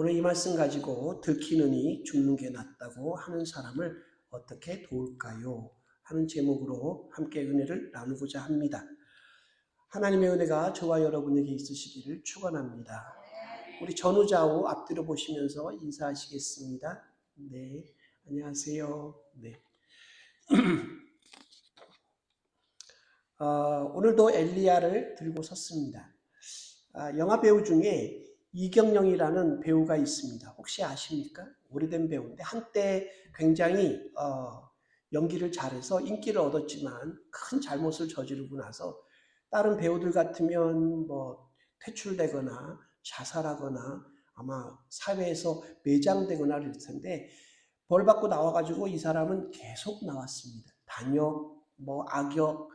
오늘 이 말씀 가지고 들키느니 죽는 게 낫다고 하는 사람을 어떻게 도울까요? 하는 제목으로 함께 은혜를 나누고자 합니다. 하나님의 은혜가 저와 여러분에게 있으시기를 축원합니다. 우리 전후좌우 앞뒤로 보시면서 인사하시겠습니다. 네, 안녕하세요. 네. 오늘도 엘리야를 들고 섰습니다. 영화 배우 중에 이경영이라는 배우가 있습니다. 혹시 아십니까? 오래된 배우인데 한때 굉장히 연기를 잘해서 인기를 얻었지만 큰 잘못을 저지르고 나서 다른 배우들 같으면 뭐 퇴출되거나 자살하거나 아마 사회에서 매장되거나 그럴 텐데 벌 받고 나와가지고 이 사람은 계속 나왔습니다. 단역, 뭐 악역,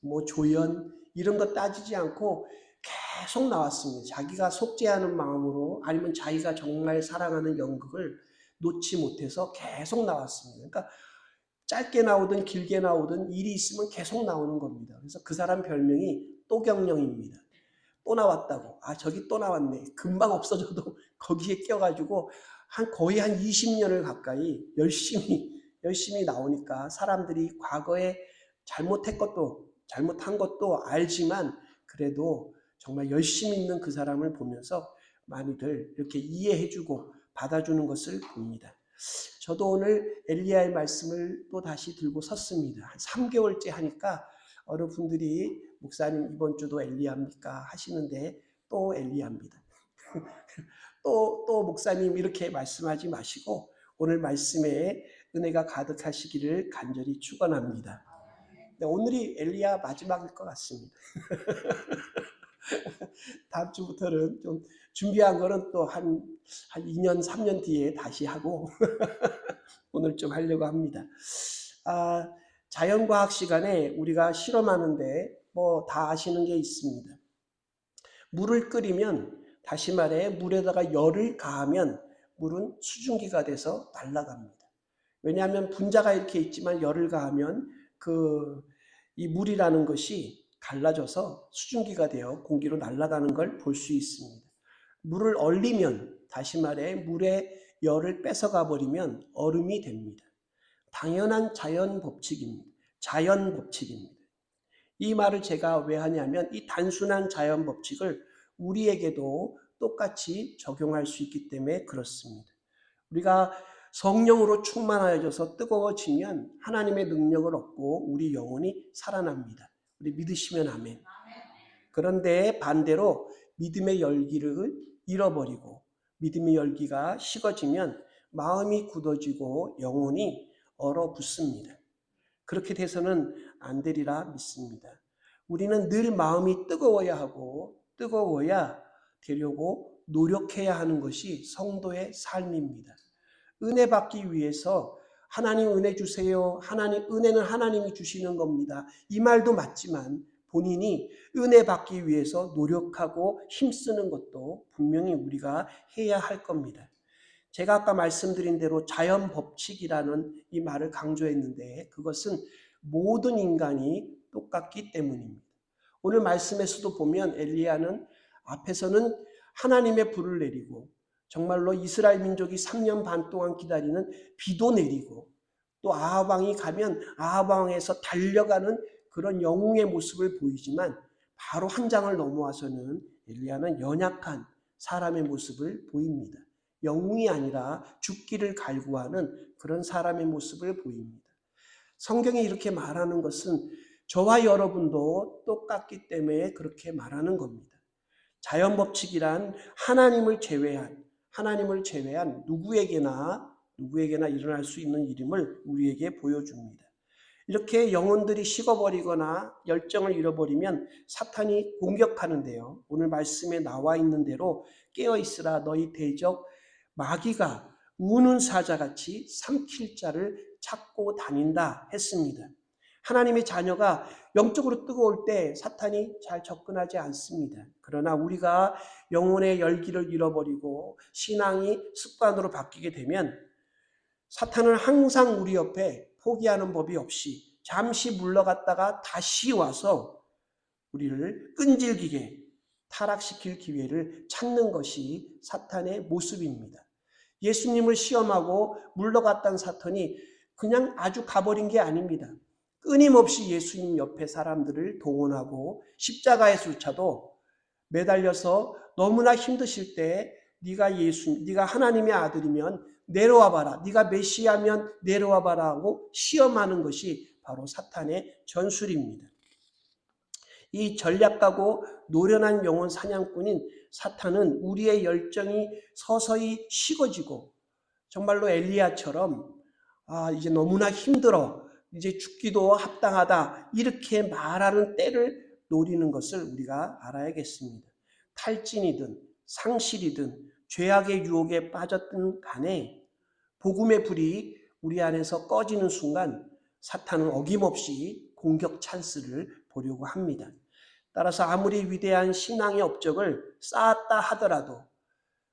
뭐 조연 이런 거 따지지 않고 계속 나왔습니다. 자기가 속죄하는 마음으로 아니면 자기가 정말 사랑하는 연극을 놓지 못해서 계속 나왔습니다. 그러니까 짧게 나오든 길게 나오든 일이 있으면 계속 나오는 겁니다. 그래서 그 사람 별명이 또경영입니다. 또 나왔다고. 저기 또 나왔네. 금방 없어져도 거기에 껴가지고 거의 한 20년을 가까이 열심히 나오니까 사람들이 과거에 잘못한 것도 알지만 그래도 정말 열심히 있는 그 사람을 보면서 많이들 이렇게 이해해주고 받아주는 것을 봅니다. 저도 오늘 엘리야의 말씀을 또 다시 들고 섰습니다. 한 3개월째 하니까 어른분들이 목사님 이번 주도 엘리야입니까 하시는데 또 엘리야입니다. 또 목사님 이렇게 말씀하지 마시고 오늘 말씀에 은혜가 가득하시기를 간절히 축원합니다. 오늘이 엘리야 마지막일 것 같습니다. 다음 주부터는 좀 준비한 거는 또 한 2년, 3년 뒤에 다시 하고 오늘 좀 하려고 합니다. 자연과학 시간에 우리가 실험하는데 뭐 다 아시는 게 있습니다. 물을 끓이면 다시 말해 물에다가 열을 가하면 물은 수증기가 돼서 날아갑니다. 왜냐하면 분자가 이렇게 있지만 열을 가하면 이 물이라는 것이 갈라져서 수증기가 되어 공기로 날아가는 걸 볼 수 있습니다. 물을 얼리면 다시 말해 물의 열을 뺏어가 버리면 얼음이 됩니다. 당연한 자연 법칙입니다. 이 말을 제가 왜 하냐면 이 단순한 자연 법칙을 우리에게도 똑같이 적용할 수 있기 때문에 그렇습니다. 우리가 성령으로 충만하여져서 뜨거워지면 하나님의 능력을 얻고 우리 영혼이 살아납니다. 우리 믿으시면 아멘. 그런데 반대로 믿음의 열기를 잃어버리고 믿음의 열기가 식어지면 마음이 굳어지고 영혼이 얼어붙습니다. 그렇게 돼서는 안 되리라 믿습니다. 우리는 늘 마음이 뜨거워야 하고 뜨거워야 되려고 노력해야 하는 것이 성도의 삶입니다. 은혜 받기 위해서 하나님 은혜 주세요. 은혜는 하나님이 주시는 겁니다. 이 말도 맞지만 본인이 은혜 받기 위해서 노력하고 힘쓰는 것도 분명히 우리가 해야 할 겁니다. 제가 아까 말씀드린 대로 자연 법칙이라는 이 말을 강조했는데 그것은 모든 인간이 똑같기 때문입니다. 오늘 말씀에서도 보면 엘리야는 앞에서는 하나님의 불을 내리고 정말로 이스라엘 민족이 3년 반 동안 기다리는 비도 내리고 또 아합 왕이 가면 아합 왕에서 달려가는 그런 영웅의 모습을 보이지만 바로 한 장을 넘어와서는 엘리야는 연약한 사람의 모습을 보입니다. 영웅이 아니라 죽기를 갈구하는 그런 사람의 모습을 보입니다. 성경이 이렇게 말하는 것은 저와 여러분도 똑같기 때문에 그렇게 말하는 겁니다. 자연 법칙이란 하나님을 제외한 누구에게나 일어날 수 있는 일임을 우리에게 보여줍니다. 이렇게 영혼들이 식어버리거나 열정을 잃어버리면 사탄이 공격하는데요. 오늘 말씀에 나와 있는 대로 깨어있으라 너희 대적 마귀가 우는 사자같이 삼킬 자를 찾고 다닌다 했습니다. 하나님의 자녀가 영적으로 뜨거울 때 사탄이 잘 접근하지 않습니다. 그러나 우리가 영혼의 열기를 잃어버리고 신앙이 습관으로 바뀌게 되면 사탄은 항상 우리 옆에 포기하는 법이 없이 잠시 물러갔다가 다시 와서 우리를 끈질기게 타락시킬 기회를 찾는 것이 사탄의 모습입니다. 예수님을 시험하고 물러갔던 사탄이 그냥 아주 가버린 게 아닙니다. 끊임없이 예수님 옆에 사람들을 동원하고 십자가에조차도 매달려서 너무나 힘드실 때 네가 하나님의 아들이면 내려와 봐라. 네가 메시아면 내려와 봐라 하고 시험하는 것이 바로 사탄의 전술입니다. 이 전략가고 노련한 영혼 사냥꾼인 사탄은 우리의 열정이 서서히 식어지고 정말로 엘리야처럼 이제 너무나 힘들어. 이제 죽기도 합당하다. 이렇게 말하는 때를 노리는 것을 우리가 알아야겠습니다. 탈진이든 상실이든 죄악의 유혹에 빠졌든 간에 복음의 불이 우리 안에서 꺼지는 순간 사탄은 어김없이 공격 찬스를 보려고 합니다. 따라서 아무리 위대한 신앙의 업적을 쌓았다 하더라도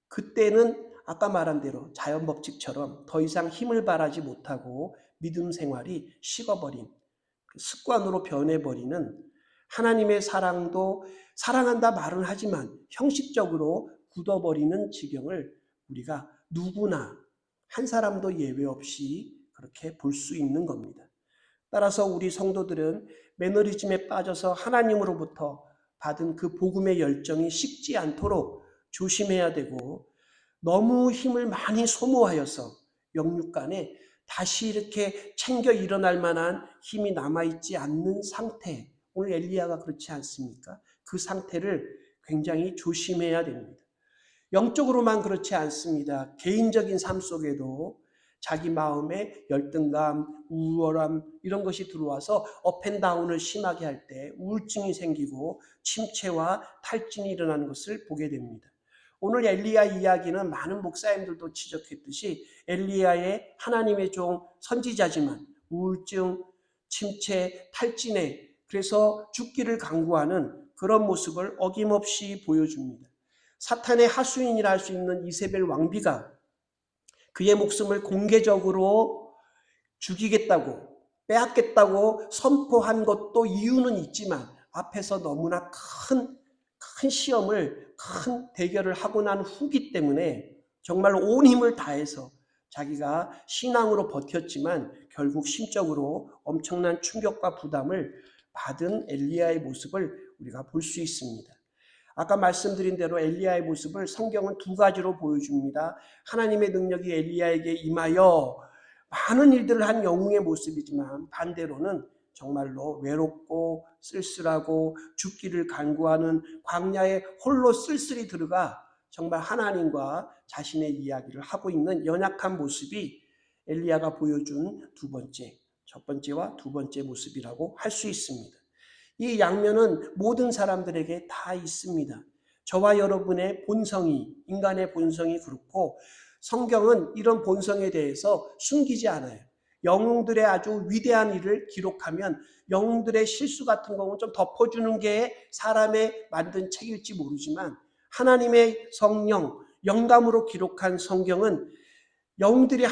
그때는 아까 말한 대로 자연 법칙처럼 더 이상 힘을 발하지 못하고 믿음 생활이 식어버린 습관으로 변해버리는 하나님의 사랑도 사랑한다 말은 하지만 형식적으로 굳어버리는 지경을 우리가 누구나 한 사람도 예외 없이 그렇게 볼 수 있는 겁니다. 따라서 우리 성도들은 매너리즘에 빠져서 하나님으로부터 받은 그 복음의 열정이 식지 않도록 조심해야 되고 너무 힘을 많이 소모하여서 영육간에 다시 이렇게 챙겨 일어날 만한 힘이 남아있지 않는 상태, 오늘 엘리야가 그렇지 않습니까? 그 상태를 굉장히 조심해야 됩니다. 영적으로만 그렇지 않습니다. 개인적인 삶 속에도 자기 마음에 열등감, 우월함 이런 것이 들어와서 업앤다운을 심하게 할 때 우울증이 생기고 침체와 탈진이 일어나는 것을 보게 됩니다. 오늘 엘리야 이야기는 많은 목사님들도 지적했듯이 엘리야의 하나님의 종 선지자지만 우울증, 침체, 탈진에 그래서 죽기를 강구하는 그런 모습을 어김없이 보여줍니다. 사탄의 하수인이라 할 수 있는 이세벨 왕비가 그의 목숨을 공개적으로 죽이겠다고 빼앗겠다고 선포한 것도 이유는 있지만 앞에서 너무나 큰 시험을 큰 대결을 하고 난 후기 때문에 정말 온 힘을 다해서 자기가 신앙으로 버텼지만 결국 심적으로 엄청난 충격과 부담을 받은 엘리야의 모습을 우리가 볼 수 있습니다. 아까 말씀드린 대로 엘리야의 모습을 성경은 두 가지로 보여줍니다. 하나님의 능력이 엘리야에게 임하여 많은 일들을 한 영웅의 모습이지만 반대로는 정말로 외롭고 쓸쓸하고 죽기를 간구하는 광야에 홀로 쓸쓸히 들어가 정말 하나님과 자신의 이야기를 하고 있는 연약한 모습이 엘리야가 보여준 첫 번째와 두 번째 모습이라고 할 수 있습니다. 이 양면은 모든 사람들에게 다 있습니다. 저와 여러분의 본성이, 인간의 본성이 그렇고 성경은 이런 본성에 대해서 숨기지 않아요. 영웅들의 아주 위대한 일을 기록하면 영웅들의 실수 같은 경우는 좀 덮어주는 게 사람의 만든 책일지 모르지만 하나님의 성령, 영감으로 기록한 성경은 영웅들이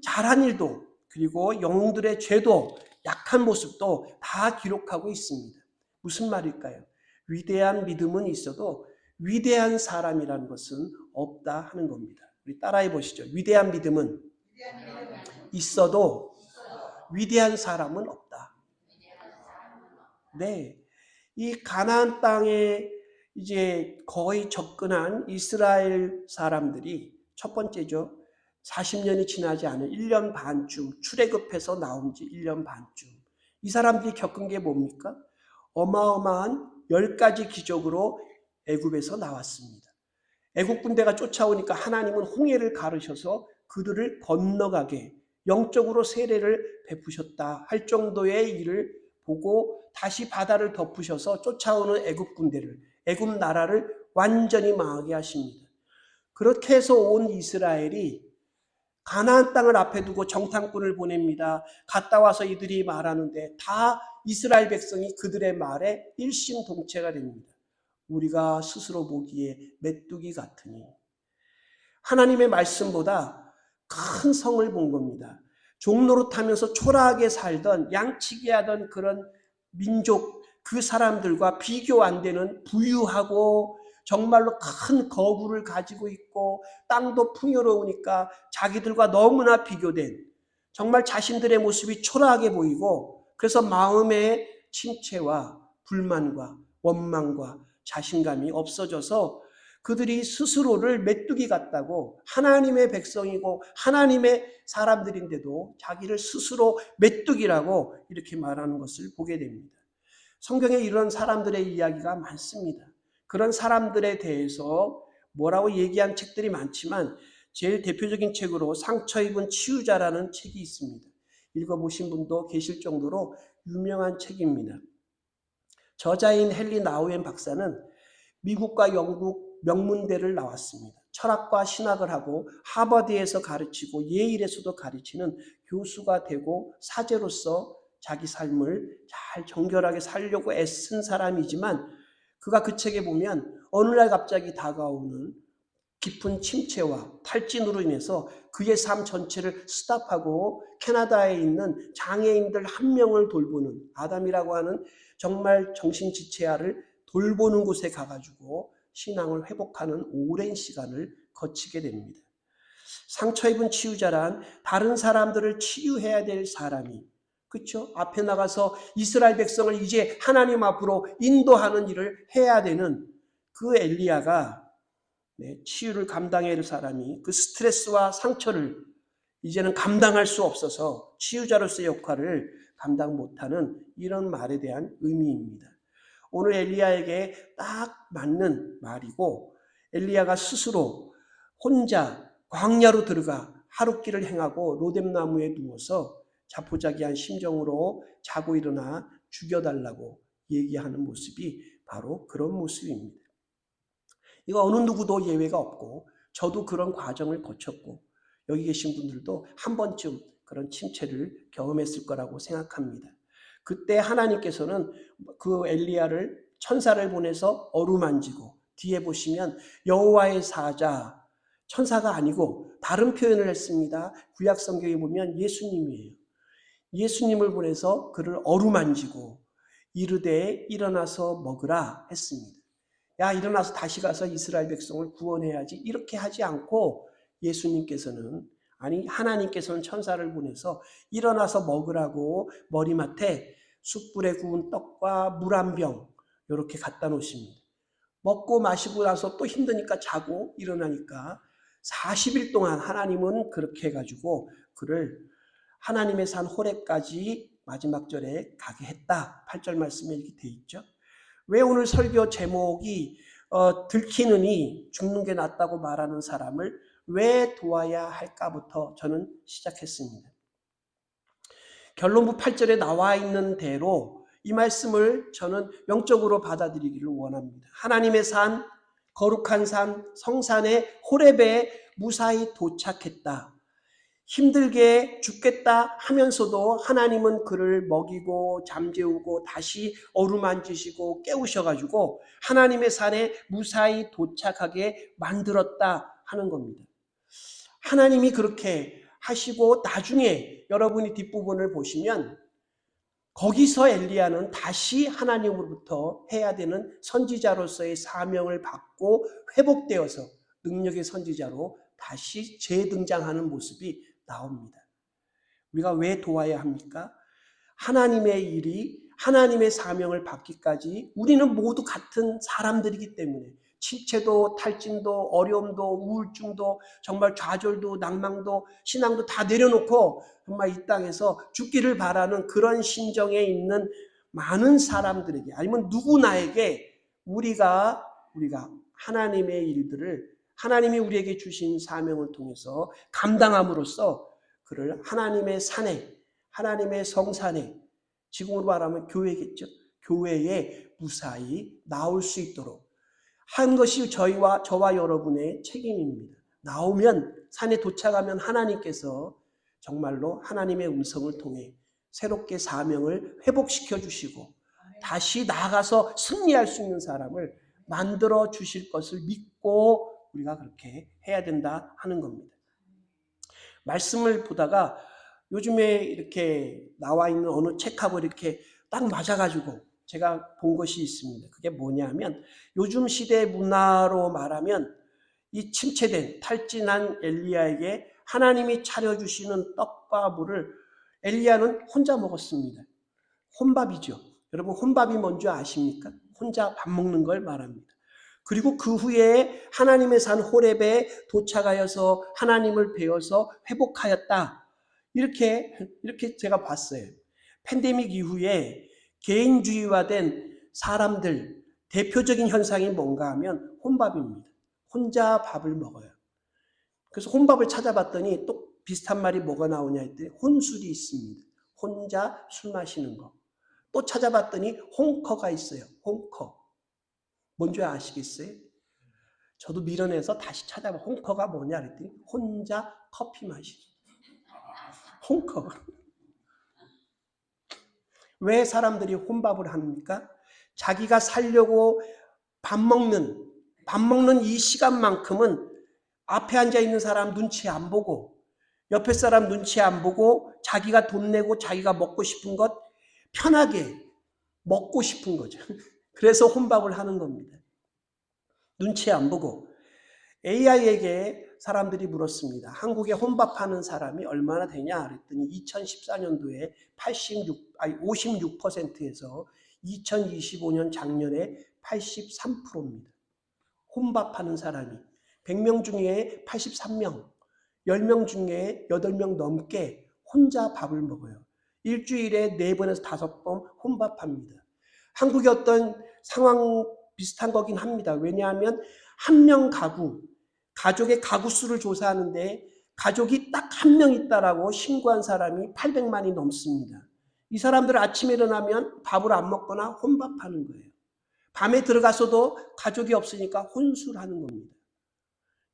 잘한 일도 그리고 영웅들의 죄도 약한 모습도 다 기록하고 있습니다. 무슨 말일까요? 위대한 믿음은 있어도 위대한 사람이라는 것은 없다 하는 겁니다. 우리 따라해 보시죠. 위대한 믿음은 있어도 위대한 사람은 없다. 네, 이 가나안 땅에 이제 거의 접근한 이스라엘 사람들이 첫 번째죠. 40년이 지나지 않은 1년 반쯤 출애굽해서 나온 지 1년 반쯤 이 사람들이 겪은 게 뭡니까? 어마어마한 10가지 기적으로 애굽에서 나왔습니다. 애국 군대가 쫓아오니까 하나님은 홍해를 가르셔서 그들을 건너가게 영적으로 세례를 베푸셨다 할 정도의 일을 보고 다시 바다를 덮으셔서 쫓아오는 애국 군대를 애국 나라를 완전히 망하게 하십니다. 그렇게 해서 온 이스라엘이 가나안 땅을 앞에 두고 정탐꾼을 보냅니다. 갔다 와서 이들이 말하는데 다 이스라엘 백성이 그들의 말에 일심동체가 됩니다. 우리가 스스로 보기에 메뚜기 같으니 하나님의 말씀보다 큰 성을 본 겁니다. 종노릇하면서 초라하게 살던 양치기 하던 그런 민족 그 사람들과 비교 안 되는 부유하고 정말로 큰 거구를 가지고 있고 땅도 풍요로우니까 자기들과 너무나 비교된 정말 자신들의 모습이 초라하게 보이고 그래서 마음의 침체와 불만과 원망과 자신감이 없어져서 그들이 스스로를 메뚜기 같다고 하나님의 백성이고 하나님의 사람들인데도 자기를 스스로 메뚜기라고 이렇게 말하는 것을 보게 됩니다. 성경에 이런 사람들의 이야기가 많습니다. 그런 사람들에 대해서 뭐라고 얘기한 책들이 많지만 제일 대표적인 책으로 상처 입은 치유자라는 책이 있습니다. 읽어보신 분도 계실 정도로 유명한 책입니다. 저자인 헨리 나우엔 박사는 미국과 영국 명문대를 나왔습니다. 철학과 신학을 하고 하버드에서 가르치고 예일에서도 가르치는 교수가 되고 사제로서 자기 삶을 잘 정결하게 살려고 애쓴 사람이지만 그가 그 책에 보면 어느 날 갑자기 다가오는 깊은 침체와 탈진으로 인해서 그의 삶 전체를 스탑하고 캐나다에 있는 장애인들 한 명을 돌보는 아담이라고 하는 정말 정신지체아를 돌보는 곳에 가가지고 신앙을 회복하는 오랜 시간을 거치게 됩니다. 상처 입은 치유자란 다른 사람들을 치유해야 될 사람이 그렇죠? 앞에 나가서 이스라엘 백성을 이제 하나님 앞으로 인도하는 일을 해야 되는 그 엘리야가 치유를 감당해야 할 사람이 그 스트레스와 상처를 이제는 감당할 수 없어서 치유자로서의 역할을 감당 못하는 이런 말에 대한 의미입니다. 오늘 엘리야에게 딱 맞는 말이고 엘리야가 스스로 혼자 광야로 들어가 하룻길을 행하고 로뎀나무에 누워서 자포자기한 심정으로 자고 일어나 죽여달라고 얘기하는 모습이 바로 그런 모습입니다. 이거 어느 누구도 예외가 없고 저도 그런 과정을 거쳤고 여기 계신 분들도 한 번쯤 그런 침체를 경험했을 거라고 생각합니다. 그때 하나님께서는 그 엘리야를 천사를 보내서 어루만지고 뒤에 보시면 여호와의 사자 천사가 아니고 다른 표현을 했습니다. 구약 성경에 보면 예수님이에요. 예수님을 보내서 그를 어루만지고 이르되 일어나서 먹으라 했습니다. 야 일어나서 다시 가서 이스라엘 백성을 구원해야지 이렇게 하지 않고 예수님께서는 아니 하나님께서는 천사를 보내서 일어나서 먹으라고 머리맡에 숯불에 구운 떡과 물 한 병 이렇게 갖다 놓으십니다. 먹고 마시고 나서 또 힘드니까 자고 일어나니까 40일 동안 하나님은 그렇게 해가지고 그를 하나님의 산 호렙까지 마지막 절에 가게 했다. 8절 말씀에 이렇게 돼 있죠. 왜 오늘 설교 제목이 들키느니 죽는 게 낫다고 말하는 사람을 왜 도와야 할까부터 저는 시작했습니다. 결론부 8절에 나와 있는 대로 이 말씀을 저는 영적으로 받아들이기를 원합니다. 하나님의 산, 거룩한 산, 성산의 호렙에 무사히 도착했다. 힘들게 죽겠다 하면서도 하나님은 그를 먹이고 잠재우고 다시 어루만지시고 깨우셔가지고 하나님의 산에 무사히 도착하게 만들었다 하는 겁니다. 하나님이 그렇게 하시고 나중에 여러분이 뒷부분을 보시면 거기서 엘리야는 다시 하나님으로부터 해야 되는 선지자로서의 사명을 받고 회복되어서 능력의 선지자로 다시 재등장하는 모습이 나옵니다. 우리가 왜 도와야 합니까? 하나님의 일이 하나님의 사명을 받기까지 우리는 모두 같은 사람들이기 때문에 침체도 탈진도 어려움도 우울증도 정말 좌절도 낭망도 신앙도 다 내려놓고 정말 이 땅에서 죽기를 바라는 그런 심정에 있는 많은 사람들에게 아니면 누구나에게 우리가 하나님의 일들을 하나님이 우리에게 주신 사명을 통해서 감당함으로써 그를 하나님의 산에 하나님의 성산에 지금으로 말하면 교회겠죠. 교회에 무사히 나올 수 있도록 한 것이 저와 여러분의 책임입니다. 나오면 산에 도착하면 하나님께서 정말로 하나님의 음성을 통해 새롭게 사명을 회복시켜 주시고 다시 나아가서 승리할 수 있는 사람을 만들어 주실 것을 믿고 우리가 그렇게 해야 된다 하는 겁니다. 말씀을 보다가 요즘에 이렇게 나와 있는 어느 책하고 이렇게 딱 맞아가지고 제가 본 것이 있습니다. 그게 뭐냐면 요즘 시대 문화로 말하면 이 침체된 탈진한 엘리야에게 하나님이 차려주시는 떡과 물을 엘리야는 혼자 먹었습니다. 혼밥이죠. 여러분 혼밥이 뭔지 아십니까? 혼자 밥 먹는 걸 말합니다. 그리고 그 후에 하나님의 산 호렙에 도착하여서 하나님을 배워서 회복하였다. 이렇게 제가 봤어요. 팬데믹 이후에 개인주의화된 사람들 대표적인 현상이 뭔가 하면 혼밥입니다. 혼자 밥을 먹어요. 그래서 혼밥을 찾아봤더니 또 비슷한 말이 뭐가 나오냐 했더니 혼술이 있습니다. 혼자 술 마시는 거. 또 찾아봤더니 홍커가 있어요. 홍커. 뭔지 아시겠어요? 저도 밀어내서 다시 찾아봐. 홍커가 뭐냐 그랬더니 혼자 커피 마시죠. 홍커. 왜 사람들이 혼밥을 합니까? 자기가 살려고 밥 먹는 이 시간만큼은 앞에 앉아 있는 사람 눈치 안 보고 옆에 사람 눈치 안 보고 자기가 돈 내고 자기가 먹고 싶은 것 편하게 먹고 싶은 거죠. 그래서 혼밥을 하는 겁니다. 눈치 안 보고. AI에게 사람들이 물었습니다. 한국에 혼밥하는 사람이 얼마나 되냐 그랬더니 2014년도에 56%에서 2025년 작년에 83%입니다. 혼밥하는 사람이 100명 중에 83명, 10명 중에 8명 넘게 혼자 밥을 먹어요. 일주일에 4번에서 5번 혼밥합니다. 한국의 어떤 상황 비슷한 거긴 합니다. 왜냐하면 한 명 가족의 가구 수를 조사하는데 가족이 딱 한 명 있다라고 신고한 사람이 800만이 넘습니다. 이 사람들은 아침에 일어나면 밥을 안 먹거나 혼밥하는 거예요. 밤에 들어가서도 가족이 없으니까 혼술하는 겁니다.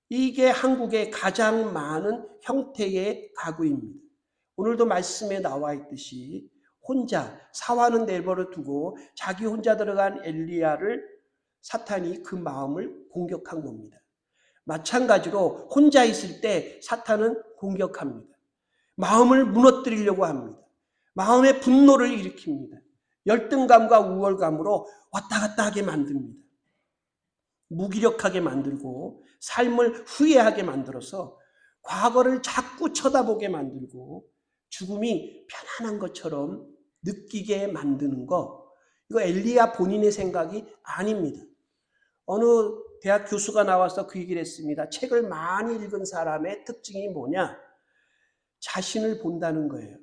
이게 한국의 가장 많은 형태의 가구입니다. 오늘도 말씀에 나와 있듯이 혼자 사화는 내버려 두고 자기 혼자 들어간 엘리야를 사탄이 그 마음을 공격한 겁니다. 마찬가지로 혼자 있을 때 사탄은 공격합니다. 마음을 무너뜨리려고 합니다. 마음의 분노를 일으킵니다. 열등감과 우월감으로 왔다 갔다 하게 만듭니다. 무기력하게 만들고 삶을 후회하게 만들어서 과거를 자꾸 쳐다보게 만들고 죽음이 편안한 것처럼 느끼게 만드는 거, 이거 엘리야 본인의 생각이 아닙니다. 어느 대학 교수가 나와서 그 얘기를 했습니다. 책을 많이 읽은 사람의 특징이 뭐냐? 자신을 본다는 거예요.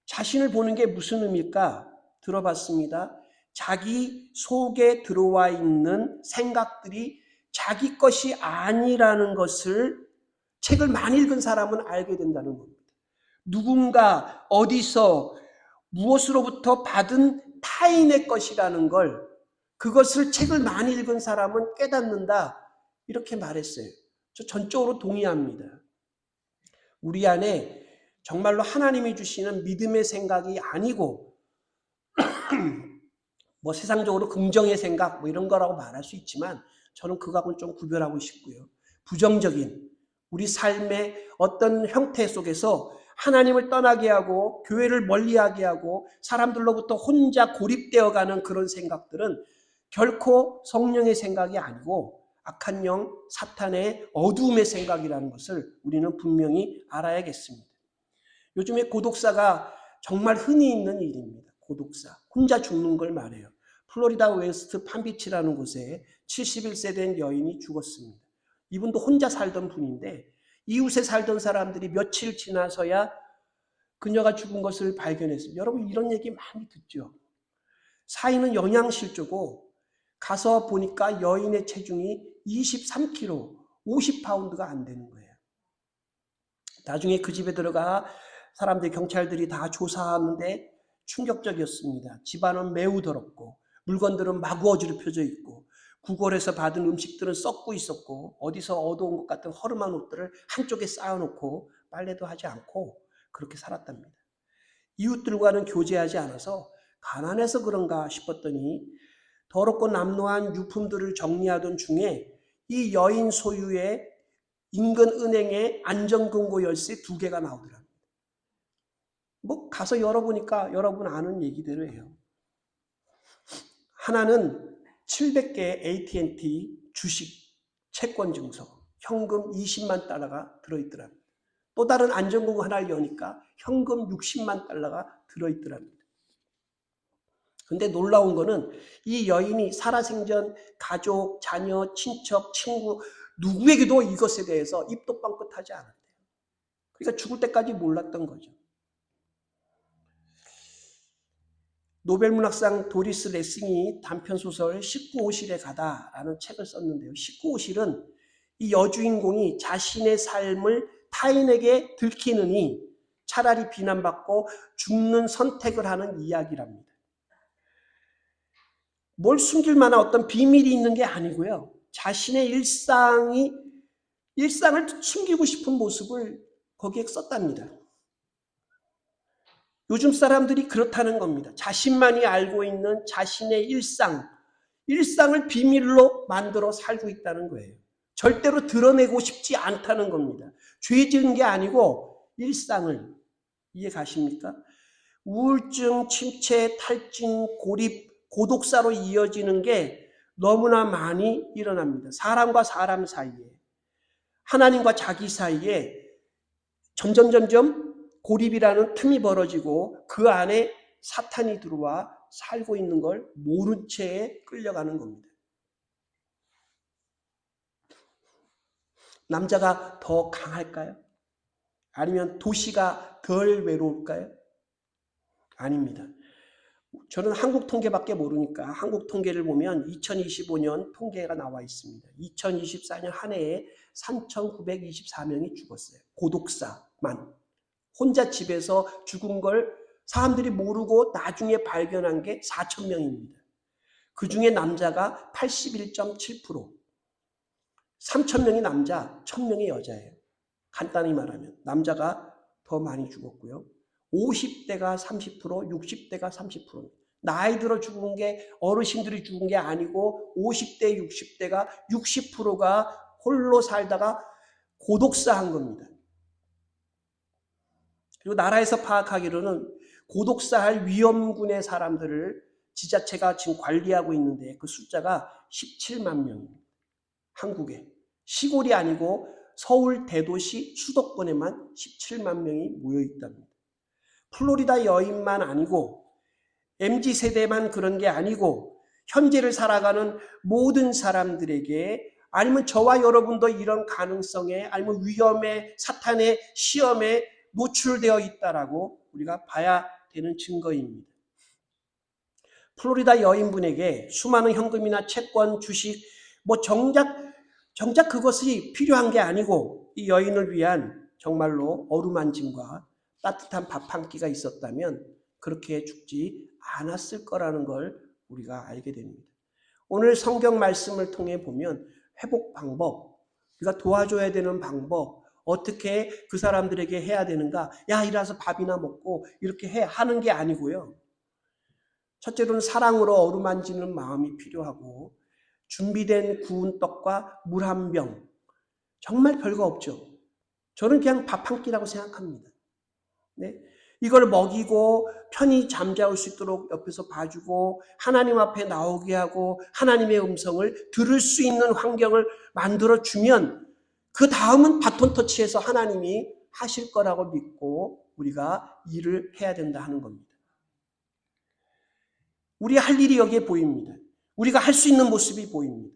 자신을 보는 게 무슨 의미일까? 들어봤습니다. 자기 속에 들어와 있는 생각들이 자기 것이 아니라는 것을 책을 많이 읽은 사람은 알게 된다는 겁니다. 누군가 어디서 무엇으로부터 받은 타인의 것이라는 걸, 그것을 책을 많이 읽은 사람은 깨닫는다. 이렇게 말했어요. 저 전적으로 동의합니다. 우리 안에 정말로 하나님이 주시는 믿음의 생각이 아니고 뭐 세상적으로 긍정의 생각 뭐 이런 거라고 말할 수 있지만 저는 그거하고는 좀 구별하고 싶고요. 부정적인 우리 삶의 어떤 형태 속에서 하나님을 떠나게 하고 교회를 멀리하게 하고 사람들로부터 혼자 고립되어가는 그런 생각들은 결코 성령의 생각이 아니고 악한 영, 사탄의 어두움의 생각이라는 것을 우리는 분명히 알아야겠습니다. 요즘에 고독사가 정말 흔히 있는 일입니다. 고독사. 혼자 죽는 걸 말해요. 플로리다 웨스트 팜비치라는 곳에 71세 된 여인이 죽었습니다. 이분도 혼자 살던 분인데 이웃에 살던 사람들이 며칠 지나서야 그녀가 죽은 것을 발견했습니다. 여러분 이런 얘기 많이 듣죠. 사인은 영양실조고 가서 보니까 여인의 체중이 23kg, 50파운드가 안 되는 거예요. 나중에 그 집에 들어가 사람들이 경찰들이 다 조사하는데 충격적이었습니다. 집안은 매우 더럽고 물건들은 마구 어지럽혀져 있고 구걸해서 받은 음식들은 썩고 있었고 어디서 얻어온 것 같은 허름한 옷들을 한쪽에 쌓아놓고 빨래도 하지 않고 그렇게 살았답니다. 이웃들과는 교제하지 않아서 가난해서 그런가 싶었더니 더럽고 남루한 유품들을 정리하던 중에 이 여인 소유의 인근 은행에 안전금고 열쇠 2개가 나오더랍니다. 뭐 가서 열어보니까 여러분 아는 얘기대로 해요. 하나는 700개의 AT&T 주식 채권 증서, 현금 20만 달러가 들어있더랍니다. 또 다른 안전공구 하나를 여니까 현금 60만 달러가 들어있더랍니다. 근데 놀라운 거는 이 여인이 살아생전 가족, 자녀, 친척, 친구 누구에게도 이것에 대해서 입도 뻥끗하지 않았대요. 그러니까 죽을 때까지 몰랐던 거죠. 노벨문학상 도리스 레싱이 단편소설 19호실에 가다라는 책을 썼는데요. 19호실은 이 여주인공이 자신의 삶을 타인에게 들키느니 차라리 비난받고 죽는 선택을 하는 이야기랍니다. 뭘 숨길 만한 어떤 비밀이 있는 게 아니고요. 자신의 일상을 숨기고 싶은 모습을 거기에 썼답니다. 요즘 사람들이 그렇다는 겁니다. 자신만이 알고 있는 자신의 일상을 비밀로 만들어 살고 있다는 거예요. 절대로 드러내고 싶지 않다는 겁니다. 죄 지은 게 아니고 일상을. 이해 가십니까? 우울증, 침체, 탈진, 고립, 고독사로 이어지는 게 너무나 많이 일어납니다. 사람과 사람 사이에, 하나님과 자기 사이에 점점 고립이라는 틈이 벌어지고 그 안에 사탄이 들어와 살고 있는 걸 모른 채에 끌려가는 겁니다. 남자가 더 강할까요? 아니면 도시가 덜 외로울까요? 아닙니다. 저는 한국 통계밖에 모르니까 한국 통계를 보면 2025년 통계가 나와 있습니다. 2024년 한 해에 3,924명이 죽었어요. 고독사만. 혼자 집에서 죽은 걸 사람들이 모르고 나중에 발견한 게 4,000명입니다. 그 중에 남자가 81.7%, 3,000명이 남자, 1,000명이 여자예요. 간단히 말하면 남자가 더 많이 죽었고요. 50대가 30%, 60대가 30%. 나이 들어 죽은 게 어르신들이 죽은 게 아니고 50대, 60대가 60%가 홀로 살다가 고독사한 겁니다. 그리고 나라에서 파악하기로는 고독사할 위험군의 사람들을 지자체가 지금 관리하고 있는데 그 숫자가 17만 명입니다. 한국에. 시골이 아니고 서울 대도시 수도권에만 17만 명이 모여 있답니다. 플로리다 여인만 아니고 MZ세대만 그런 게 아니고 현재를 살아가는 모든 사람들에게 아니면 저와 여러분도 이런 가능성에 아니면 위험에 사탄의 시험에 노출되어 있다라고 우리가 봐야 되는 증거입니다. 플로리다 여인분에게 수많은 현금이나 채권, 주식 정작 그것이 필요한 게 아니고 이 여인을 위한 정말로 어루만짐과 따뜻한 밥 한 끼가 있었다면 그렇게 죽지 않았을 거라는 걸 우리가 알게 됩니다. 오늘 성경 말씀을 통해 보면 회복 방법, 우리가 도와줘야 되는 방법, 어떻게 그 사람들에게 해야 되는가? 야, 일어나서 밥이나 먹고 이렇게 하는 게 아니고요. 첫째로는 사랑으로 어루만지는 마음이 필요하고 준비된 구운 떡과 물 한 병, 정말 별거 없죠. 저는 그냥 밥 한 끼라고 생각합니다. 네? 이걸 먹이고 편히 잠자올 수 있도록 옆에서 봐주고 하나님 앞에 나오게 하고 하나님의 음성을 들을 수 있는 환경을 만들어주면 그 다음은 바톤 터치해서 하나님이 하실 거라고 믿고 우리가 일을 해야 된다 하는 겁니다. 우리 할 일이 여기에 보입니다. 우리가 할 수 있는 모습이 보입니다.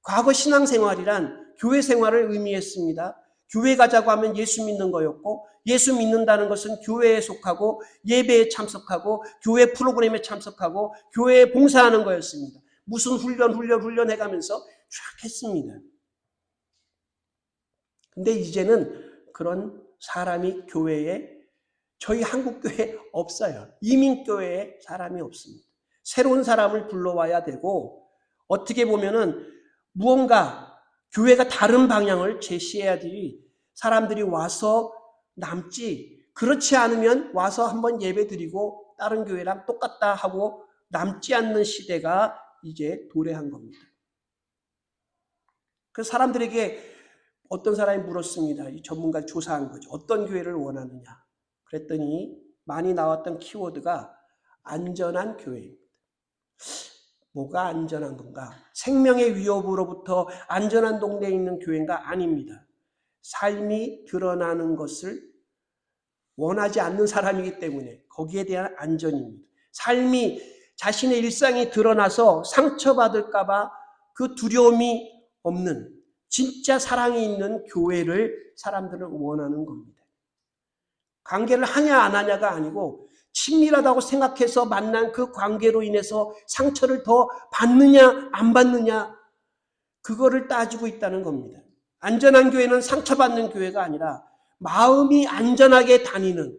과거 신앙생활이란 교회 생활을 의미했습니다. 교회 가자고 하면 예수 믿는 거였고 예수 믿는다는 것은 교회에 속하고 예배에 참석하고 교회 프로그램에 참석하고 교회에 봉사하는 거였습니다. 무슨 훈련 해가면서 쫙 했습니다. 근데 이제는 그런 사람이 저희 한국교회에 없어요. 이민교회에 사람이 없습니다. 새로운 사람을 불러와야 되고 어떻게 보면은 무언가 교회가 다른 방향을 제시해야지 사람들이 와서 남지, 그렇지 않으면 와서 한번 예배 드리고 다른 교회랑 똑같다 하고 남지 않는 시대가 이제 도래한 겁니다. 그 사람들에게 어떤 사람이 물었습니다. 이 전문가 조사한 거죠. 어떤 교회를 원하느냐. 그랬더니 많이 나왔던 키워드가 안전한 교회입니다. 뭐가 안전한 건가? 생명의 위협으로부터 안전한 동네에 있는 교회가 아닙니다. 삶이 드러나는 것을 원하지 않는 사람이기 때문에 거기에 대한 안전입니다. 삶이 자신의 일상이 드러나서 상처받을까 봐 그 두려움이 없는 진짜 사랑이 있는 교회를 사람들은 원하는 겁니다. 관계를 하냐 안 하냐가 아니고 친밀하다고 생각해서 만난 그 관계로 인해서 상처를 더 받느냐 안 받느냐 그거를 따지고 있다는 겁니다. 안전한 교회는 상처받는 교회가 아니라 마음이 안전하게 다니는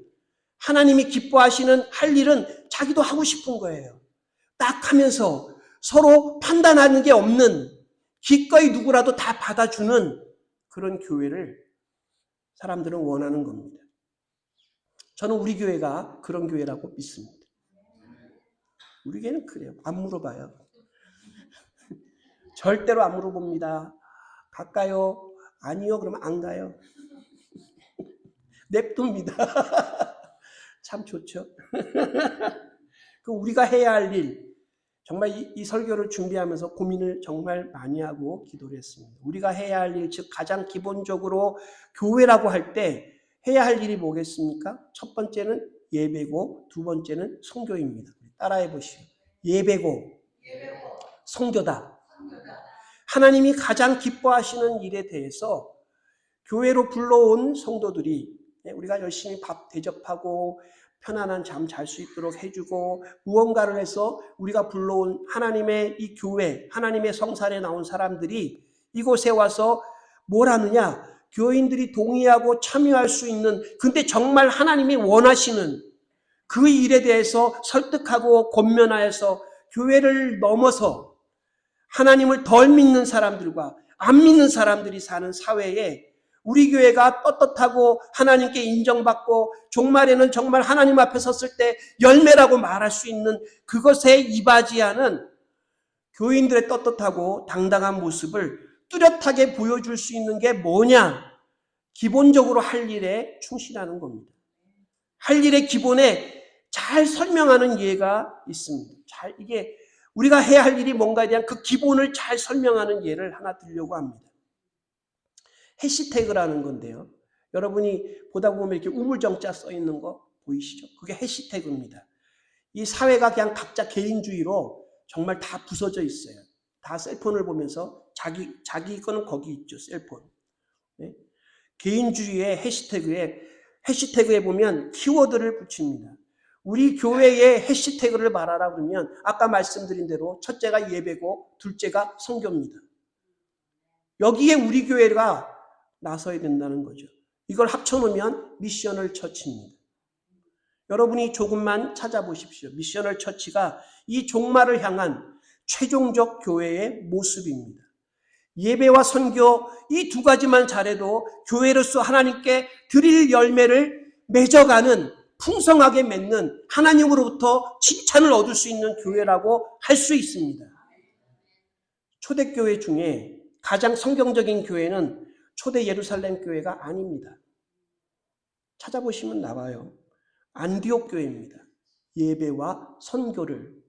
하나님이 기뻐하시는 할 일은 자기도 하고 싶은 거예요. 딱 하면서 서로 판단하는 게 없는 기꺼이 누구라도 다 받아주는 그런 교회를 사람들은 원하는 겁니다. 저는 우리 교회가 그런 교회라고 믿습니다. 우리 교회는 그래요. 안 물어봐요. 절대로 안 물어봅니다. 갈까요? 아니요. 그러면 안 가요. 냅둡니다. 참 좋죠. 그 우리가 해야 할 일, 정말 이 설교를 준비하면서 고민을 정말 많이 하고 기도를 했습니다. 우리가 해야 할 일, 즉 가장 기본적으로 교회라고 할 때 해야 할 일이 뭐겠습니까? 첫 번째는 예배고 두 번째는 선교입니다. 따라해 보시오. 예배고 선교다. 하나님이 가장 기뻐하시는 일에 대해서 교회로 불러온 성도들이 우리가 열심히 밥 대접하고 편안한 잠 잘 수 있도록 해주고 무언가를 해서 우리가 불러온 하나님의 이 교회, 하나님의 성산에 나온 사람들이 이곳에 와서 뭘 하느냐? 교인들이 동의하고 참여할 수 있는, 근데 정말 하나님이 원하시는 그 일에 대해서 설득하고 권면하여서 교회를 넘어서 하나님을 덜 믿는 사람들과 안 믿는 사람들이 사는 사회에 우리 교회가 떳떳하고 하나님께 인정받고 종말에는 정말 하나님 앞에 섰을 때 열매라고 말할 수 있는 그것에 이바지하는 교인들의 떳떳하고 당당한 모습을 뚜렷하게 보여줄 수 있는 게 뭐냐? 기본적으로 할 일에 충실하는 겁니다. 할 일의 기본에 잘 설명하는 예가 있습니다. 이게 우리가 해야 할 일이 뭔가에 대한 그 기본을 잘 설명하는 예를 하나 드리려고 합니다. 해시태그라는 건데요. 여러분이 보다 보면 이렇게 우물정자 써 있는 거 보이시죠? 그게 해시태그입니다. 이 사회가 그냥 각자 개인주의로 정말 다 부서져 있어요. 다 셀폰을 보면서 자기 거는 거기 있죠. 셀폰. 네? 개인주의의 해시태그에 보면 키워드를 붙입니다. 우리 교회의 해시태그를 말하라 그러면 아까 말씀드린 대로 첫째가 예배고 둘째가 선교입니다. 여기에 우리 교회가 나서야 된다는 거죠. 이걸 합쳐놓으면 미셔널 처치입니다. 여러분이 조금만 찾아보십시오. 미셔널 처치가 이 종말을 향한 최종적 교회의 모습입니다. 예배와 선교 이 두 가지만 잘해도 교회로서 하나님께 드릴 열매를 맺어가는 풍성하게 맺는 하나님으로부터 칭찬을 얻을 수 있는 교회라고 할 수 있습니다. 초대교회 중에 가장 성경적인 교회는 초대 예루살렘 교회가 아닙니다. 찾아보시면 나와요. 안디옥 교회입니다. 예배와 선교를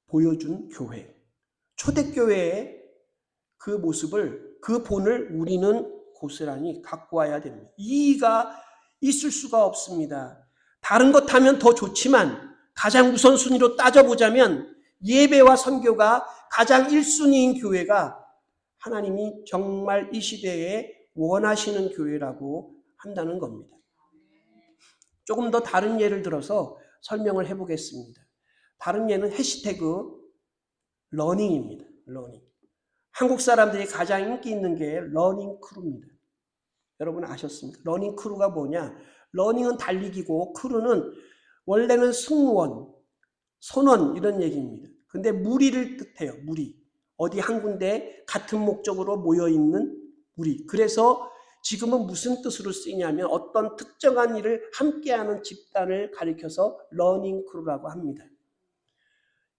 보여준 교회. 초대교회의 그 모습을, 그 본을 우리는 고스란히 갖고 와야 됩니다. 이의가 있을 수가 없습니다. 다른 것 하면 더 좋지만 가장 우선순위로 따져보자면 예배와 선교가 가장 1순위인 교회가 하나님이 정말 이 시대에 원하시는 교회라고 한다는 겁니다. 조금 더 다른 예를 들어서 설명을 해보겠습니다. 다른 예는 해시태그 러닝입니다. 러닝. 한국 사람들이 가장 인기 있는 게 러닝 크루입니다. 여러분 아셨습니까? 러닝 크루가 뭐냐? 러닝은 달리기고 크루는 원래는 승무원, 선원 이런 얘기입니다. 근데 무리를 뜻해요. 무리. 어디 한 군데 같은 목적으로 모여있는 무리. 그래서 지금은 무슨 뜻으로 쓰이냐면 어떤 특정한 일을 함께하는 집단을 가리켜서 러닝 크루라고 합니다.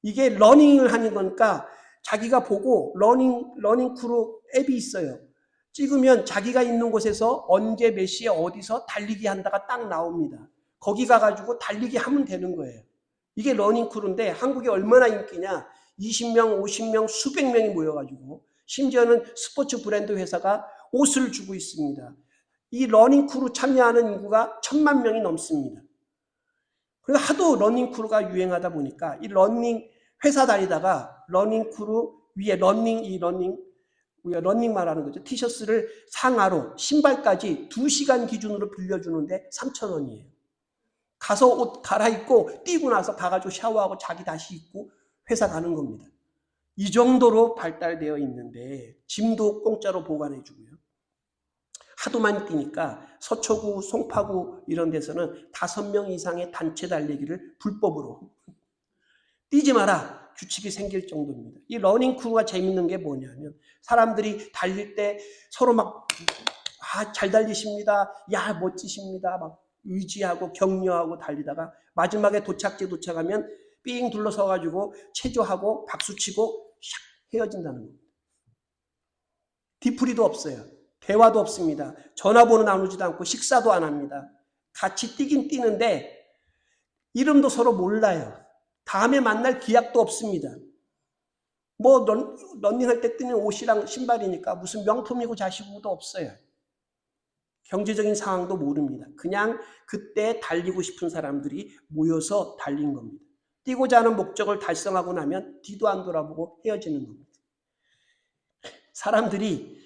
이게 러닝을 하는 거니까 자기가 보고 러닝 크루 앱이 있어요. 찍으면 자기가 있는 곳에서 언제 몇 시에 어디서 달리기 한다가 딱 나옵니다. 거기 가가지고 달리기 하면 되는 거예요. 이게 러닝 크루인데 한국에 얼마나 인기냐? 20명, 50명, 수백 명이 모여가지고 심지어는 스포츠 브랜드 회사가 옷을 주고 있습니다. 이 러닝크루 참여하는 인구가 1000만 명이 넘습니다. 그리고 하도 러닝크루가 유행하다 보니까 이 러닝 회사 다니다가 러닝크루 위에 우리가 러닝 말하는 거죠. 티셔츠를 상하로 신발까지 2시간 기준으로 빌려주는데 3,000원이에요. 가서 옷 갈아입고 뛰고 나서 가가지고 샤워하고 자기 다시 입고 회사 가는 겁니다. 이 정도로 발달되어 있는데 짐도 공짜로 보관해 주고요. 하도 많이 뛰니까 서초구, 송파구 이런 데서는 5명 이상의 단체 달리기를 불법으로 뛰지 마라 규칙이 생길 정도입니다. 이 러닝크루가 재밌는 게 뭐냐면 사람들이 달릴 때 서로 막 잘 달리십니다. 야 멋지십니다. 막 의지하고 격려하고 달리다가 마지막에 도착하면 삥 둘러서가지고 체조하고 박수치고 샥 헤어진다는 겁니다. 뒤풀이도 없어요. 대화도 없습니다. 전화번호 나누지도 않고 식사도 안 합니다. 같이 뛰긴 뛰는데 이름도 서로 몰라요. 다음에 만날 기약도 없습니다. 뭐 런닝할 때 뛰는 옷이랑 신발이니까 무슨 명품이고 자시고도 없어요. 경제적인 상황도 모릅니다. 그냥 그때 달리고 싶은 사람들이 모여서 달린 겁니다. 뛰고자 하는 목적을 달성하고 나면 뒤도 안 돌아보고 헤어지는 겁니다. 사람들이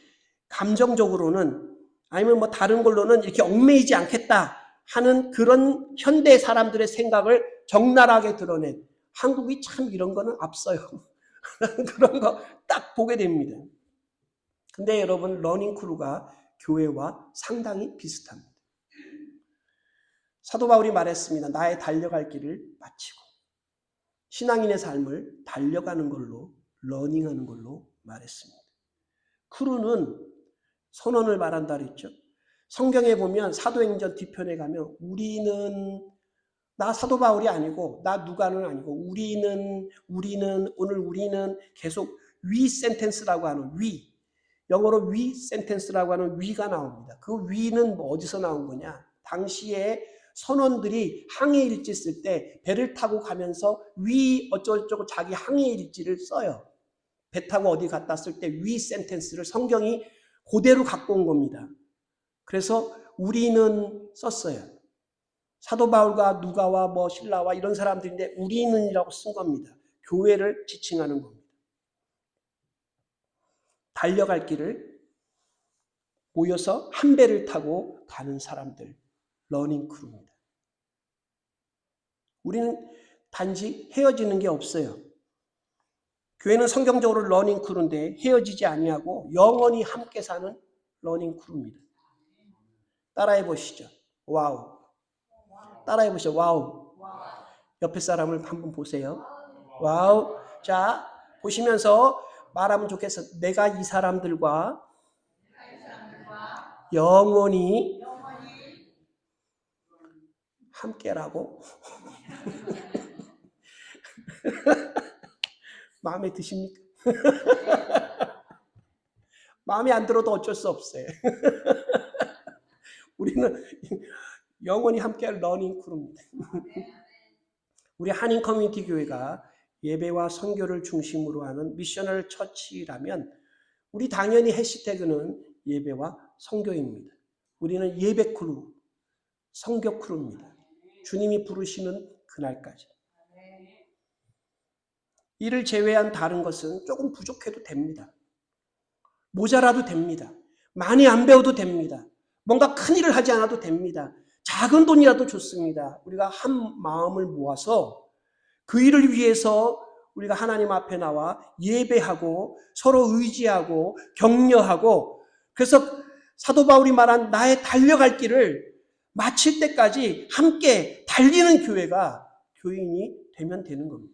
감정적으로는 아니면 뭐 다른 걸로는 이렇게 얽매이지 않겠다 하는 그런 현대 사람들의 생각을 적나라하게 드러낸 한국이 참 이런 거는 앞서요. 그런 거 딱 보게 됩니다. 근데 여러분 러닝크루가 교회와 상당히 비슷합니다. 사도 바울이 말했습니다. 나의 달려갈 길을 마치고 신앙인의 삶을 달려가는 걸로 러닝하는 걸로 말했습니다. 크루는 선언을 말한다 그랬죠. 성경에 보면 사도행전 뒤편에 가면 나 사도 바울이 아니고 나 누가는 아니고 우리는 오늘 우리는 계속 위 센텐스라고 하는 영어로 위 센텐스라고 하는 위가 나옵니다. 그 위는 뭐 어디서 나온 거냐? 당시에 선원들이 항해 일지 쓸 때 배를 타고 가면서 위 어쩌고저쩌고 자기 항해 일지를 써요. 배 타고 어디 갔다 쓸 때 위 센텐스를 성경이 그대로 갖고 온 겁니다. 그래서 우리는 썼어요. 사도 바울과 누가와 뭐 신라와 이런 사람들인데 우리는이라고 쓴 겁니다. 교회를 지칭하는 겁니다. 달려갈 길을 모여서 한 배를 타고 가는 사람들, 러닝크루입니다. 우리는 단지 헤어지는 게 없어요. 교회는 성경적으로 러닝크루인데 헤어지지 아니하고 영원히 함께 사는 러닝크루입니다. 따라해 보시죠. 와우. 따라해 보시죠. 와우. 옆에 사람을 한번 보세요. 와우. 자, 보시면서 말하면 좋겠어. 내가 이 사람들과 영원히 함께라고. 마음에 드십니까? 마음에 안 들어도 어쩔 수 없어요. 우리는 영원히 함께할 러닝크루입니다. 우리 한인 커뮤니티 교회가 예배와 선교를 중심으로 하는 미셔널 처치라면 우리 당연히 해시태그는 예배와 선교입니다. 우리는 예배 크루, 선교 크루입니다. 주님이 부르시는 그날까지. 이를 제외한 다른 것은 조금 부족해도 됩니다. 모자라도 됩니다. 많이 안 배워도 됩니다. 뭔가 큰 일을 하지 않아도 됩니다. 작은 돈이라도 좋습니다. 우리가 한 마음을 모아서 그 일을 위해서 우리가 하나님 앞에 나와 예배하고 서로 의지하고 격려하고 그래서 사도 바울이 말한 나의 달려갈 길을 마칠 때까지 함께 달리는 교회가 교인이 되면 되는 겁니다.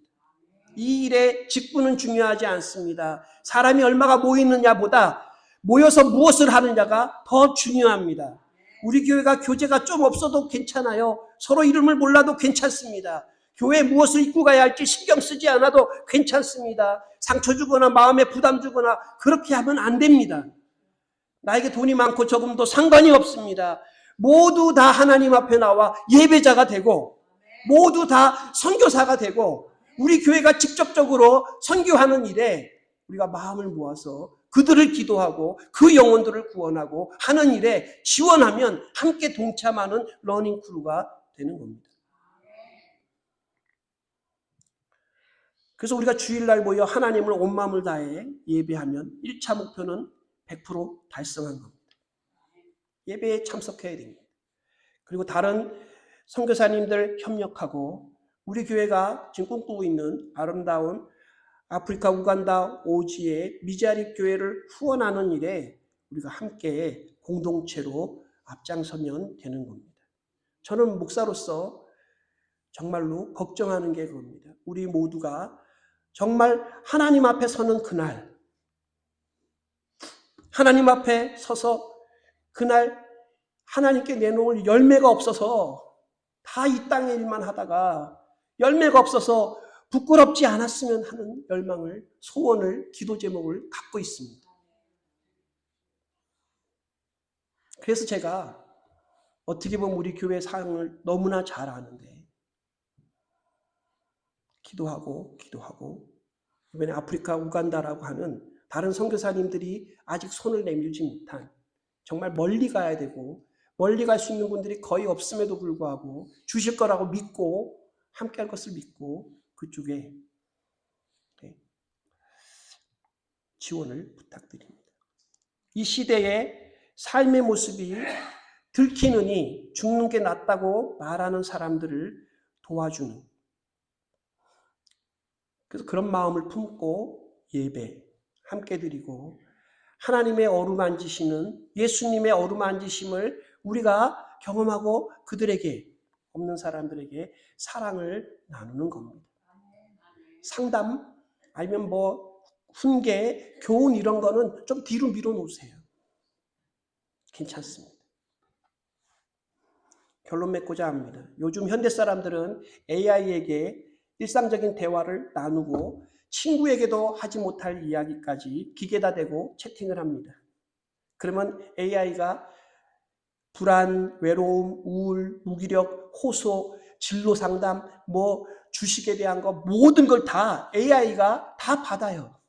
이 일의 직분은 중요하지 않습니다. 사람이 얼마가 모이느냐보다 모여서 무엇을 하느냐가 더 중요합니다. 우리 교회가 교재가 좀 없어도 괜찮아요. 서로 이름을 몰라도 괜찮습니다. 교회에 무엇을 입고 가야 할지 신경 쓰지 않아도 괜찮습니다. 상처 주거나 마음에 부담 주거나 그렇게 하면 안 됩니다. 나에게 돈이 많고 적음도 상관이 없습니다. 모두 다 하나님 앞에 나와 예배자가 되고 모두 다 선교사가 되고 우리 교회가 직접적으로 선교하는 일에 우리가 마음을 모아서 그들을 기도하고 그 영혼들을 구원하고 하는 일에 지원하면 함께 동참하는 러닝 크루가 되는 겁니다. 그래서 우리가 주일날 모여 하나님을 온 마음을 다해 예배하면 1차 목표는 100% 달성한 겁니다. 예배에 참석해야 됩니다. 그리고 다른 선교사님들 협력하고 우리 교회가 지금 꿈꾸고 있는 아름다운 아프리카 우간다 오지의 미자립 교회를 후원하는 일에 우리가 함께 공동체로 앞장서면 되는 겁니다. 저는 목사로서 정말로 걱정하는 게 그겁니다. 우리 모두가 정말 하나님 앞에 서는 그날, 하나님 앞에 서서 그날 하나님께 내놓을 열매가 없어서 다 이 땅의 일만 하다가 열매가 없어서 부끄럽지 않았으면 하는 열망을, 소원을, 기도 제목을 갖고 있습니다. 그래서 제가 어떻게 보면 우리 교회 사항을 너무나 잘 아는데 기도하고 이번에 아프리카 우간다라고 하는 다른 선교사님들이 아직 손을 내밀지 못한 정말 멀리 가야 되고 멀리 갈 수 있는 분들이 거의 없음에도 불구하고 주실 거라고 믿고 함께할 것을 믿고 그쪽에 지원을 부탁드립니다. 이 시대의 삶의 모습이 들키느니 죽는 게 낫다고 말하는 사람들을 도와주는, 그래서 그런 마음을 품고 예배 함께 드리고 하나님의 어루만지시는 예수님의 어루만지심을 우리가 경험하고 그들에게, 없는 사람들에게 사랑을 나누는 겁니다. 상담 아니면 훈계, 교훈 이런 거는 좀 뒤로 밀어놓으세요. 괜찮습니다. 결론 맺고자 합니다. 요즘 현대 사람들은 AI에게 일상적인 대화를 나누고 친구에게도 하지 못할 이야기까지 기계다 대고 채팅을 합니다. 그러면 AI가 불안, 외로움, 우울, 무기력, 호소, 진로 상담, 주식에 대한 거 모든 걸 다 AI가 다 받아요.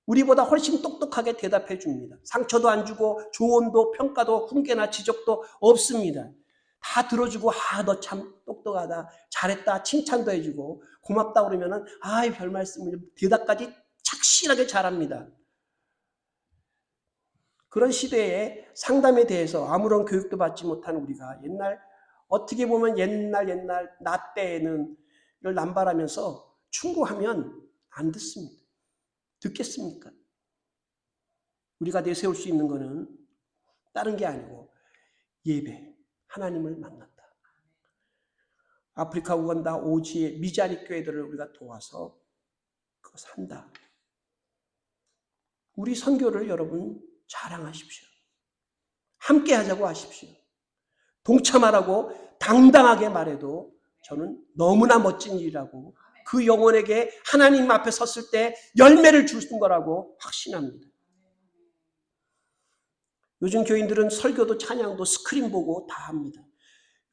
우리보다 훨씬 똑똑하게 대답해 줍니다. 상처도 안 주고 조언도 평가도 훈계나 지적도 없습니다. 다 들어주고 너 참 똑똑하다, 잘했다, 칭찬도 해주고 고맙다 그러면은 별 말씀을 대답까지 착실하게 잘합니다. 그런 시대에 상담에 대해서 아무런 교육도 받지 못한 우리가 어떻게 보면 옛날 나 때에는 이걸 남발하면서 충고하면 안 듣습니다. 듣겠습니까? 우리가 내세울 수 있는 것은 다른 게 아니고 예배, 하나님을 만났다. 아프리카 우간다 오지의 미자립 교회들을 우리가 도와서 그거 산다. 우리 선교를 여러분 자랑하십시오. 함께 하자고 하십시오. 동참하라고 당당하게 말해도 저는 너무나 멋진 일이라고, 그 영혼에게 하나님 앞에 섰을 때 열매를 주는 거라고 확신합니다. 요즘 교인들은 설교도 찬양도 스크린 보고 다 합니다.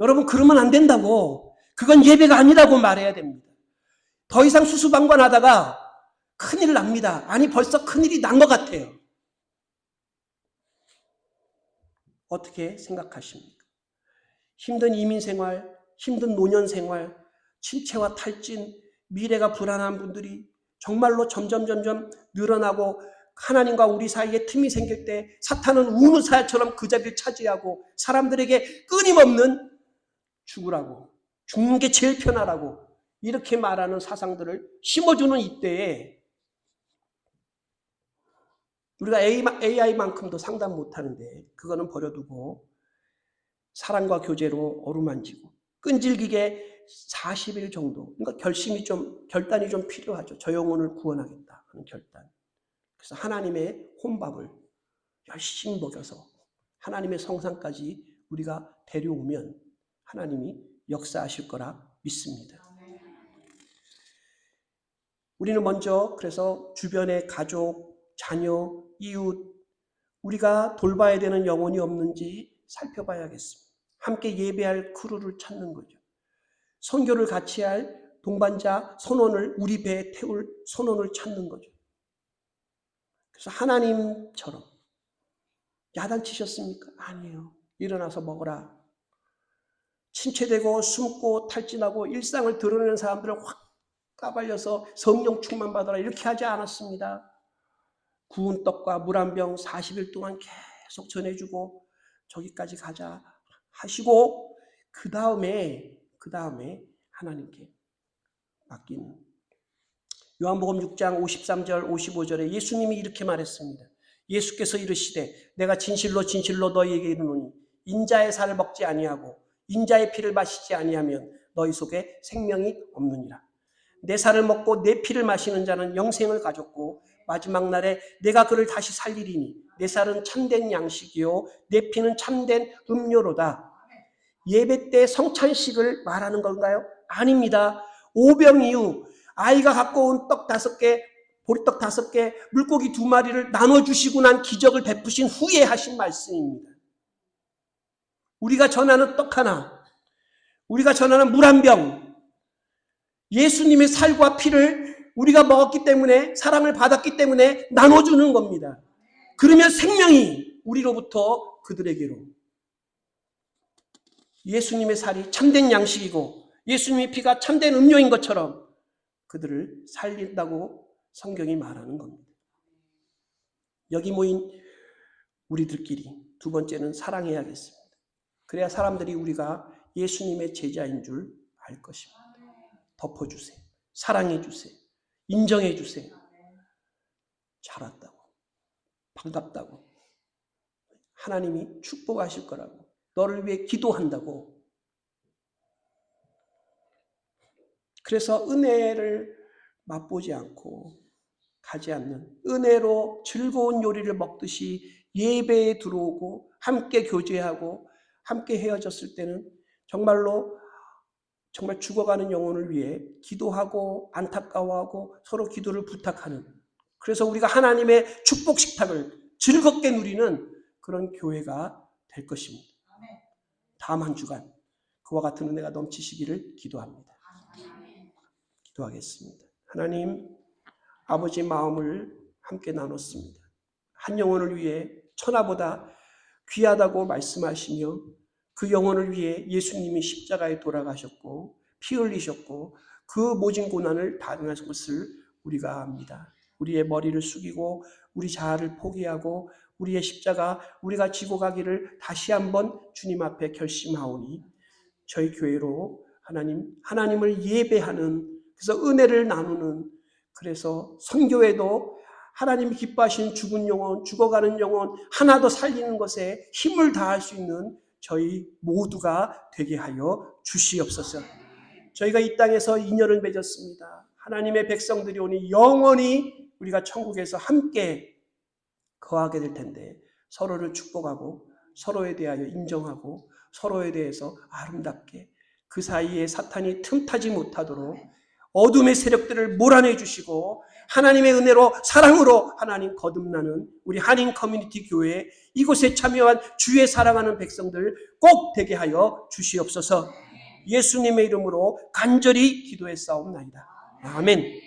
여러분 그러면 안 된다고, 그건 예배가 아니라고 말해야 됩니다. 더 이상 수수방관하다가 큰일 납니다. 아니 벌써 큰일이 난 것 같아요. 어떻게 생각하십니까? 힘든 이민생활, 힘든 노년생활, 침체와 탈진, 미래가 불안한 분들이 정말로 점점 늘어나고 하나님과 우리 사이에 틈이 생길 때 사탄은 우는 사야처럼 그 자리를 차지하고 사람들에게 끊임없는 죽으라고, 죽는 게 제일 편하라고 이렇게 말하는 사상들을 심어주는 이때에 우리가 AI만큼도 상담 못하는데 그거는 버려두고 사랑과 교제로 어루만지고 끈질기게 40일 정도, 그러니까 결단이 좀 필요하죠. 저 영혼을 구원하겠다 하는 결단. 그래서 하나님의 혼밥을 열심히 먹여서 하나님의 성상까지 우리가 데려오면 하나님이 역사하실 거라 믿습니다. 우리는 먼저 그래서 주변의 가족, 자녀, 이웃, 우리가 돌봐야 되는 영혼이 없는지 살펴봐야겠습니다. 함께 예배할 크루를 찾는 거죠. 선교를 같이 할 동반자 선원을 우리 배에 태울 선원을 찾는 거죠. 그래서 하나님처럼 야단치셨습니까? 아니에요. 일어나서 먹어라. 침체되고 숨고 탈진하고 일상을 드러내는 사람들을 확 까발려서 성령 충만 받아라 이렇게 하지 않았습니다. 구운 떡과 물 한 병 40일 동안 계속 전해주고 저기까지 가자 하시고 그 다음에 하나님께 맡기는. 요한복음 6장 53절 55절에 예수님이 이렇게 말했습니다. 예수께서 이르시되 내가 진실로 진실로 너희에게 이르노니 인자의 살을 먹지 아니하고 인자의 피를 마시지 아니하면 너희 속에 생명이 없느니라. 내 살을 먹고 내 피를 마시는 자는 영생을 가졌고 마지막 날에 내가 그를 다시 살리리니 내 살은 참된 양식이요 내 피는 참된 음료로다. 예배 때 성찬식을 말하는 건가요? 아닙니다. 오병 이후 아이가 갖고 온 떡 5개, 보리떡 5개, 물고기 2마리를 나눠주시고 난 기적을 베푸신 후에 하신 말씀입니다. 우리가 전하는 떡 하나, 우리가 전하는 물 한 병, 예수님의 살과 피를 우리가 먹었기 때문에, 사랑을 받았기 때문에 나눠주는 겁니다. 그러면 생명이 우리로부터 그들에게로, 예수님의 살이 참된 양식이고 예수님의 피가 참된 음료인 것처럼 그들을 살린다고 성경이 말하는 겁니다. 여기 모인 우리들끼리 두 번째는 사랑해야겠습니다. 그래야 사람들이 우리가 예수님의 제자인 줄 알 것입니다. 덮어주세요. 사랑해주세요. 인정해주세요. 잘 왔다고. 반갑다고. 하나님이 축복하실 거라고. 너를 위해 기도한다고. 그래서 은혜를 맛보지 않고 가지 않는, 은혜로 즐거운 요리를 먹듯이 예배에 들어오고 함께 교제하고 함께 헤어졌을 때는 정말 죽어가는 영혼을 위해 기도하고 안타까워하고 서로 기도를 부탁하는, 그래서 우리가 하나님의 축복 식탁을 즐겁게 누리는 그런 교회가 될 것입니다. 다음 한 주간 그와 같은 은혜가 넘치시기를 기도합니다. 기도하겠습니다. 하나님, 아버지 마음을 함께 나눴습니다. 한 영혼을 위해 천하보다 귀하다고 말씀하시며 그 영혼을 위해 예수님이 십자가에 돌아가셨고 피 흘리셨고 그 모진 고난을 당하신 것을 우리가 압니다. 우리의 머리를 숙이고 우리 자아를 포기하고 우리의 십자가 우리가 지고 가기를 다시 한번 주님 앞에 결심하오니 저희 교회로 하나님을 예배하는, 그래서 은혜를 나누는, 그래서 선교회도 하나님이 기뻐하시는 죽은 영혼, 죽어가는 영혼 하나 더 살리는 것에 힘을 다할 수 있는 저희 모두가 되게 하여 주시옵소서. 저희가 이 땅에서 인연을 맺었습니다. 하나님의 백성들이 오니 영원히 우리가 천국에서 함께 거하게 될 텐데 서로를 축복하고 서로에 대하여 인정하고 서로에 대해서 아름답게 그 사이에 사탄이 틈타지 못하도록 어둠의 세력들을 몰아내 주시고 하나님의 은혜로 사랑으로 하나님 거듭나는 우리 한인 커뮤니티 교회, 이곳에 참여한 주의 사랑하는 백성들 꼭 되게 하여 주시옵소서. 예수님의 이름으로 간절히 기도했사옵나이다. 아멘.